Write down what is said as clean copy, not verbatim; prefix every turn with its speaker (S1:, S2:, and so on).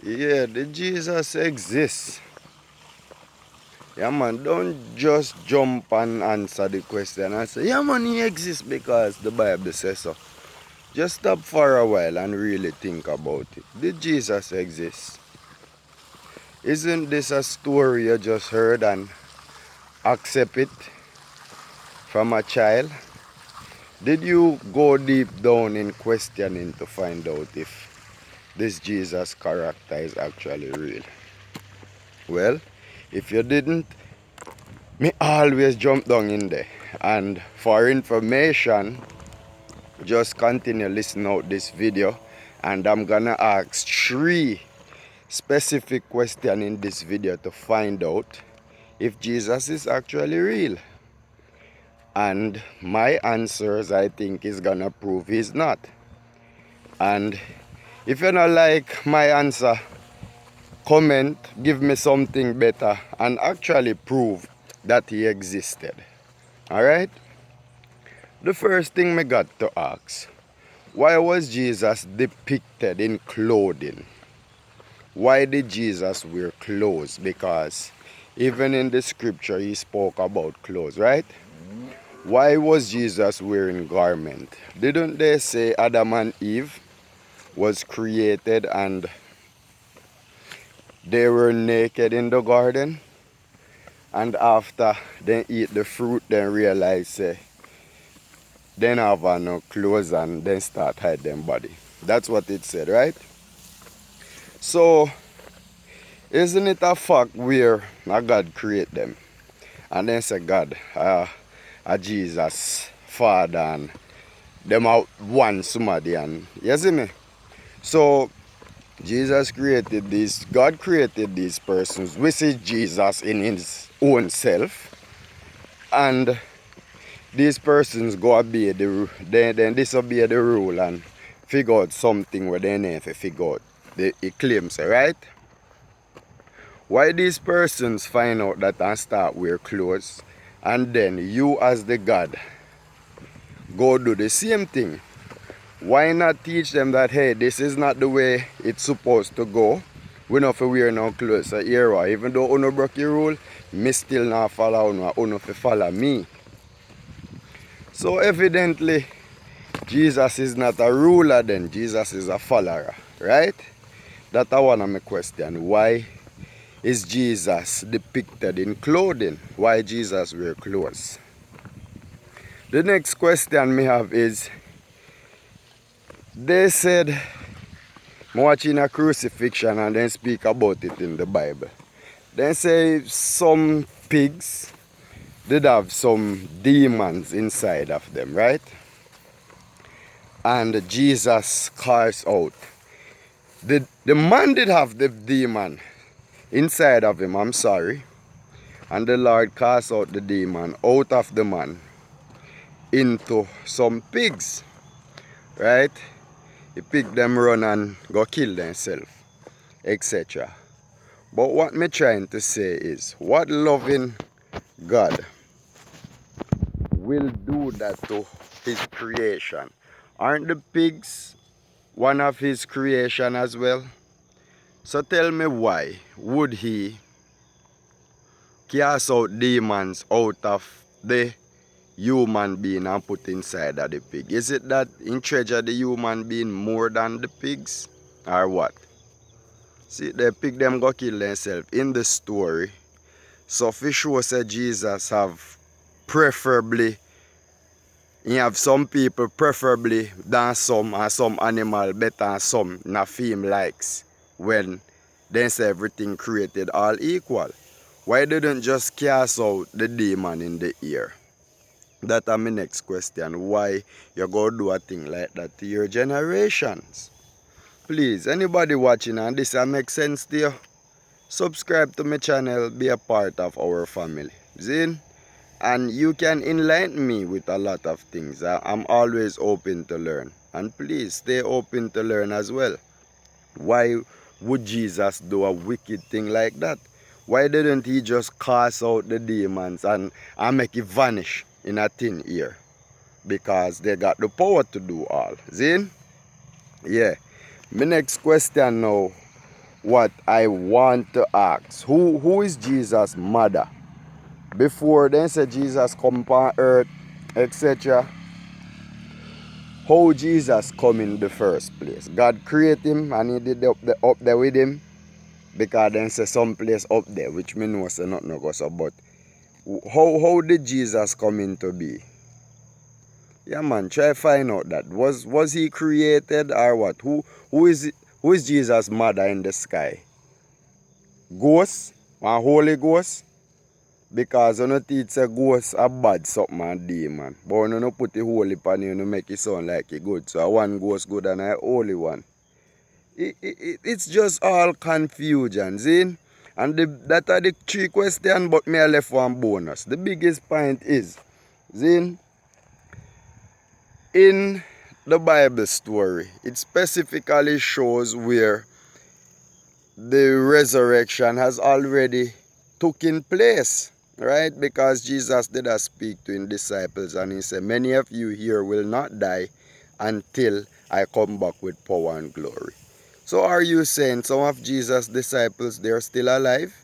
S1: Yeah, did Jesus exist? Yeah, man, don't just jump and answer the question and say, yeah, man, he exists because the Bible says so. Just stop for a while and really think about it. Did Jesus exist? Isn't this a story you just heard and accept it from a child? Did you go deep down in questioning to find out if this Jesus character is actually real? Well, if you didn't, me always jump down in there. And for information, just continue listening out this video. And I'm gonna ask 3 specific questions in this video to find out if Jesus is actually real. And my answers, I think, is gonna prove he's not. And if you don't like my answer, comment, give me something better, and actually prove that he existed. Alright? The first thing me got to ask, why was Jesus depicted in clothing? Why did Jesus wear clothes? Because even in the scripture he spoke about clothes, right? Why was Jesus wearing garment? Didn't they say Adam and Eve was created and they were naked in the garden? And after they eat the fruit, then realize say they have no clothes and then start hide them body. That's what it said, right? So isn't it a fact where a God create them? And then say God, a Jesus, Father, and them are one somebody, and you see me? So Jesus created this, God created these persons, which is Jesus in his own self. And these persons go obey then disobey the rule and figure out something where they never figure out. It claims, right? Why these persons find out that and start wear clothes, and then you as the God go do the same thing? Why not teach them that, hey, this is not the way it's supposed to go? We not for wear no clothes. So here, even though you broke your rule, me still not follow you for follow me. So evidently, Jesus is not a ruler then, Jesus is a follower, right? That's one of my question. Why is Jesus depicted in clothing? Why Jesus wear clothes? The next question me have is, they said, I'm watching a crucifixion and then speak about it in the Bible. They say some pigs did have some demons inside of them, right? And Jesus cast out. The man did have the demon inside of him, I'm sorry. And the Lord cast out the demon out of the man into some pigs, right? The pig them run and go kill themselves, etc. But what me trying to say is, what loving God will do that to his creation? Aren't the pigs one of his creation as well? So tell me, why would he cast out demons out of the human being and put inside of the pig? Is it that he treasure the human being more than the pigs, or what? See, the pig them go kill themselves in the story. So for sure say Jesus have preferably, he have some people preferably than some, and some animal better than some na fame likes, when they say everything created all equal. Why didn't just cast out the demon in the ear? That is my next question. Why you go do a thing like that to your generations? Please, anybody watching and this make sense to you, subscribe to my channel, be a part of our family. Zin? And you can enlighten me with a lot of things. I'm always open to learn. And please stay open to learn as well. Why would Jesus do a wicked thing like that? Why didn't he just cast out the demons and make it vanish in a thin ear? Because they got the power to do all. Zin? Yeah. My next question now. what I want to ask. Who is Jesus' mother? Before then say Jesus come on earth, etc. How Jesus come in the first place? God create him and he did up there with him. Because then say some place up there, which me know say not no go so, but how did Jesus come into be? Yeah man, try find out that. Was he created or what? Who is Jesus' mother in the sky? Ghost? One Holy Ghost? Because you know teach a ghost a bad something and demon. But when you no put the holy pan you no make it sound like it good. So one ghost good and a holy one. It's just all confusion, see? And that are the three questions, but me I left one bonus. The biggest point is, see, in the Bible story, it specifically shows where the resurrection has already taken place, right? Because Jesus did speak to his disciples and he said, many of you here will not die until I come back with power and glory. So are you saying some of Jesus' disciples, they're still alive?